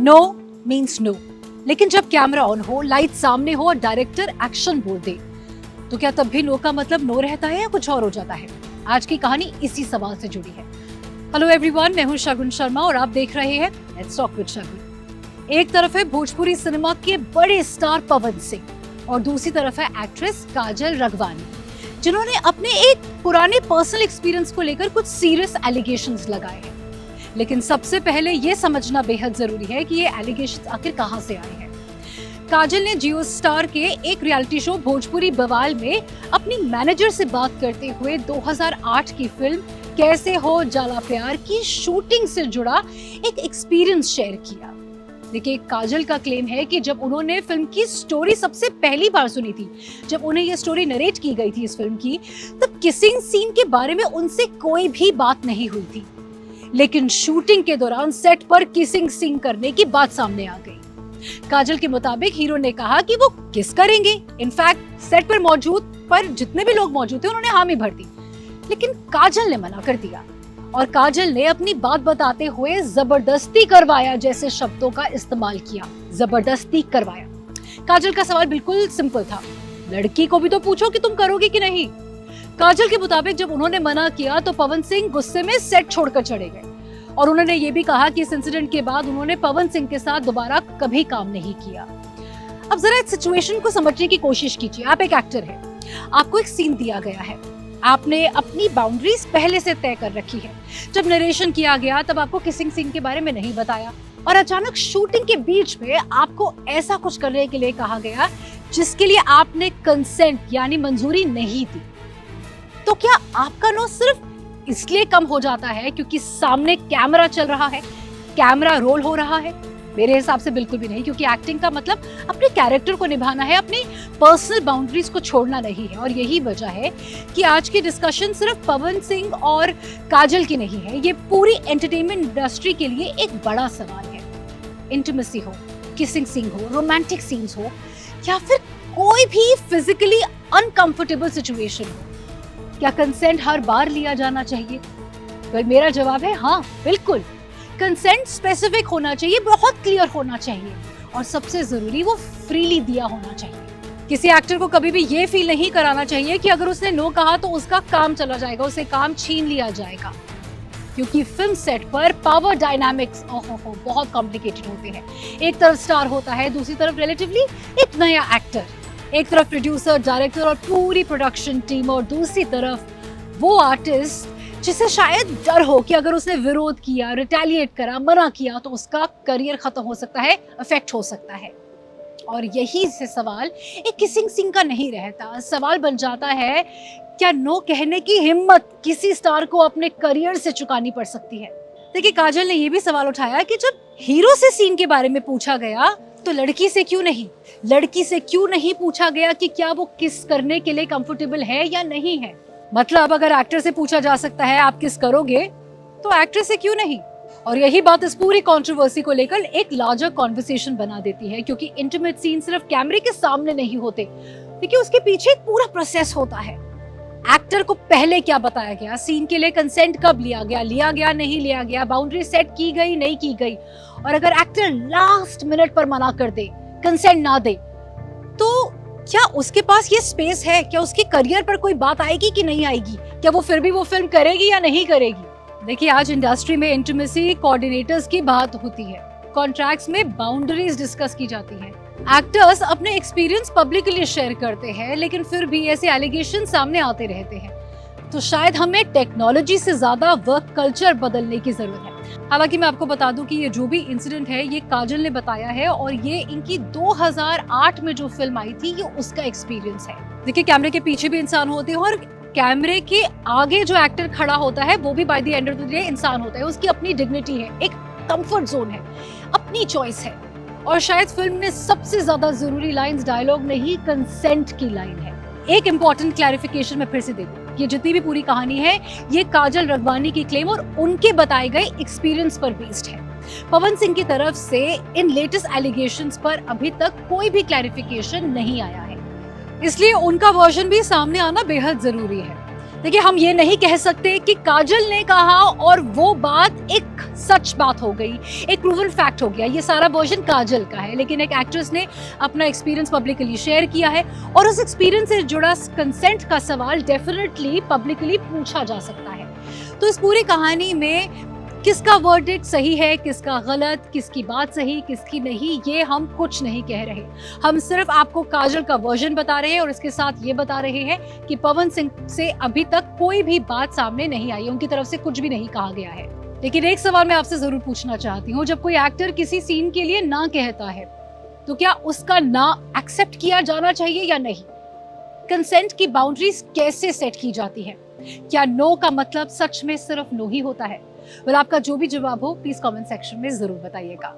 No means no, लेकिन जब camera on हो, लाइट सामने हो और डायरेक्टर एक्शन बोल दे, तो क्या तब भी नो का मतलब नो रहता है या कुछ और हो जाता है? आज की कहानी इसी सवाल से जुड़ी है। हेलो एवरीवन, मैं हूं शगुन शर्मा और आप देख रहे हैं लेट्स टॉक विद शगुन। एक तरफ है भोजपुरी सिनेमा के बड़े स्टार पवन सिंह और दूसरी तरफ है एक्ट्रेस काजल रघवानी, जिन्होंने अपने एक पुराने पर्सनल एक्सपीरियंस को लेकर कुछ सीरियस एलिगेशंस लगाए हैं। लेकिन सबसे पहले ये समझना बेहद जरूरी है कि ये एलिगेशंस आखिर कहां से आए हैं। काजल ने जियो स्टार के एक रियलिटी शो भोजपुरी बवाल में अपनी मैनेजर से बात करते हुए 2008 की फिल्म कैसे हो जाला प्यार की शूटिंग से जुड़ा एक एक्सपीरियंस शेयर किया। देखिए, काजल का क्लेम है कि जब उन्होंने फिल्म की स्टोरी सबसे पहली बार सुनी थी, जब उन्हें ये स्टोरी नरेट की गई थी इस फिल्म की, तब किसिंग सीन के बारे में उनसे कोई भी बात नहीं हुई थी। लेकिन शूटिंग के दौरान सेट पर किसिंग सीन करने की बात सामने आ गई। काजल के मुताबिक हीरो ने कहा कि वो किस करेंगे। इनफैक्ट सेट पर जितने भी लोग मौजूद थे उन्होंने हामी भर दी, लेकिन काजल ने मना कर दिया और काजल ने अपनी बात बताते हुए जबरदस्ती करवाया जैसे शब्दों का इस्तेमाल किया। जबरदस्ती करवाया। काजल का सवाल बिल्कुल सिंपल था, लड़की को भी तो पूछो कि तुम करोगे कि नहीं। काजल के मुताबिक जब उन्होंने मना किया तो पवन सिंह गुस्से में सेट छोड़कर चले गए और उन्होंने ये भी कहा कि इस इंसिडेंट के बाद उन्होंने पवन सिंह के साथ दोबारा कभी काम नहीं किया। अब जरा इस सिचुएशन को समझने की कोशिश कीजिए। आप एक एक्टर हैं, आपको एक सीन दिया गया है, आपने अपनी बाउंड्रीज पहले से तय कर रखी है। जब नरेशन किया गया तब आपको किसिंग सीन के बारे में नहीं बताया और अचानक शूटिंग के बीच में आपको ऐसा कुछ करने के लिए कहा गया जिसके लिए आपने कंसेंट यानी मंजूरी नहीं दी। तो क्या आपका नो सिर्फ इसलिए कम हो जाता है क्योंकि सामने कैमरा चल रहा है, कैमरा रोल हो रहा है? मेरे हिसाब से बिल्कुल भी नहीं, क्योंकि एक्टिंग का मतलब अपने कैरेक्टर को निभाना है, अपनी पर्सनल बाउंड्रीज को छोड़ना नहीं है। और यही वजह है कि आज की डिस्कशन सिर्फ पवन सिंह और काजल की नहीं है, ये पूरी एंटरटेनमेंट इंडस्ट्री के लिए एक बड़ा सवाल है। इंटिमेसी हो, किसिंग सीन हो, रोमांटिक सीन्स हो या फिर कोई भी फिजिकली अनकंफर्टेबल सिचुएशन हो, क्या कंसेंट हर बार लिया जाना चाहिए? तो मेरा जवाब है हाँ, बिल्कुल। कंसेंट स्पेसिफिक होना चाहिए, बहुत क्लियर होना चाहिए और सबसे जरूरी वो फ्रीली दिया होना चाहिए। किसी एक्टर को कभी भी ये फील नहीं कराना चाहिए कि अगर उसने नो कहा तो उसका काम चला जाएगा, उसे काम छीन लिया जाएगा, क्योंकि फिल्म सेट पर पावर डायनामिक्स बहुत कॉम्प्लिकेटेड होते हैं। एक तरफ स्टार होता है, दूसरी तरफ रिलेटिवली एक नया एक्टर, एक तरफ प्रोड्यूसर, डायरेक्टर और पूरी प्रोडक्शन टीम और दूसरी तरफ वो आर्टिस्ट जिसे शायद डर हो कि अगर उसने विरोध किया, रिटेलिएट करा, मना किया तो उसका करियर खत्म हो सकता है, अफेक्ट हो सकता है। और यही से सवाल एक किसिंग सीन का नहीं रहता, सवाल बन जाता है क्या नो कहने की हिम्मत किसी स्टार को अपने करियर से चुकानी पड़ सकती है? देखिए, काजल ने यह भी सवाल उठाया कि जब हीरो से सीन के बारे में पूछा गया तो लड़की से क्यों नहीं पूछा गया कि क्या वो किस करने के लिए कंफर्टेबल है या नहीं है। मतलब अगर एक्टर से पूछा जा सकता है आप किस करोगे, तो एक्ट्रेस से क्यों नहीं? और यही बात इस पूरी कंट्रोवर्सी को लेकर एक लार्जर कॉन्वर्सेशन बना देती है, क्योंकि इंटीमेट सीन सिर्फ कैमरे के सामने नहीं होते, देखिए उसके पीछे एक पूरा प्रोसेस होता है। एक्टर को पहले क्या बताया गया, सीन के लिए कंसेंट कब लिया गया नहीं लिया गया, बाउंड्री सेट की गई नहीं की गई, और अगर एक्टर लास्ट मिनट पर मना कर दे, कंसेंट ना दे, तो क्या उसके पास ये स्पेस है? क्या उसके करियर पर कोई बात आएगी कि नहीं आएगी? क्या वो फिर भी वो फिल्म करेगी या नहीं करेगी? देखिए, आज इंडस्ट्री में इंटीमेसी कोऑर्डिनेटर्स की बात होती है, कॉन्ट्रैक्ट्स में बाउंड्रीज डिस्कस की जाती है, एक्टर्स अपने एक्सपीरियंस पब्लिकली शेयर करते हैं, लेकिन फिर भी ऐसे एलिगेशन सामने आते रहते हैं। तो शायद हमें टेक्नोलॉजी से ज्यादा वर्क कल्चर बदलने की जरूरत है। हालांकि मैं आपको बता दूं कि ये जो भी इंसिडेंट है ये काजल ने बताया है और ये इनकी 2008 में जो फिल्म आई थी ये उसका एक्सपीरियंस है। देखिए, कैमरे के पीछे भी इंसान होते हैं और कैमरे के आगे जो एक्टर खड़ा होता है वो भी by the end of the day इंसान होता है, उसकी अपनी डिग्निटी है, एक कंफर्ट जोन है, अपनी चॉइस है। और शायद फिल्म में सबसे ज्यादा जरूरी लाइंस डायलॉग नहीं, कंसेंट की लाइन है। एक इंपॉर्टेंट क्लैरिफिकेशन मैं फिर से दे दूं, ये जितनी भी पूरी कहानी है ये काजल रघवानी की क्लेम और उनके बताए गए एक्सपीरियंस पर बेस्ड है। पवन सिंह की तरफ से इन लेटेस्ट एलिगेशंस पर अभी तक कोई भी क्लैरिफिकेशन नहीं आया है, इसलिए उनका वर्जन भी सामने आना बेहद जरूरी है। देखिए, हम ये नहीं कह सकते कि काजल ने कहा और वो बात एक सच बात हो गई, एक प्रूवन फैक्ट हो गया। ये सारा वर्जन काजल का है, लेकिन एक एक्ट्रेस ने अपना एक्सपीरियंस पब्लिकली शेयर किया है और उस एक्सपीरियंस से जुड़ा कंसेंट का सवाल डेफिनेटली पब्लिकली पूछा जा सकता है। तो इस पूरी कहानी में किसका वर्डिक्ट सही है, किसका गलत, किसकी बात सही, किसकी नहीं, ये हम कुछ नहीं कह रहे। हम सिर्फ आपको काजल का वर्जन बता रहे हैं और इसके साथ ये बता रहे हैं कि पवन सिंह से अभी तक कोई भी बात सामने नहीं आई, उनकी तरफ से कुछ भी नहीं कहा गया है। लेकिन एक सवाल मैं आपसे जरूर पूछना चाहती हूँ, जब कोई एक्टर किसी सीन के लिए ना कहता है तो क्या उसका ना एक्सेप्ट किया जाना चाहिए या नहीं? कंसेंट की बाउंड्रीज कैसे सेट की जाती है? क्या नो का मतलब सच में सिर्फ नो ही होता है? आपका जो भी जवाब हो प्लीज कमेंट सेक्शन में जरूर बताइएगा।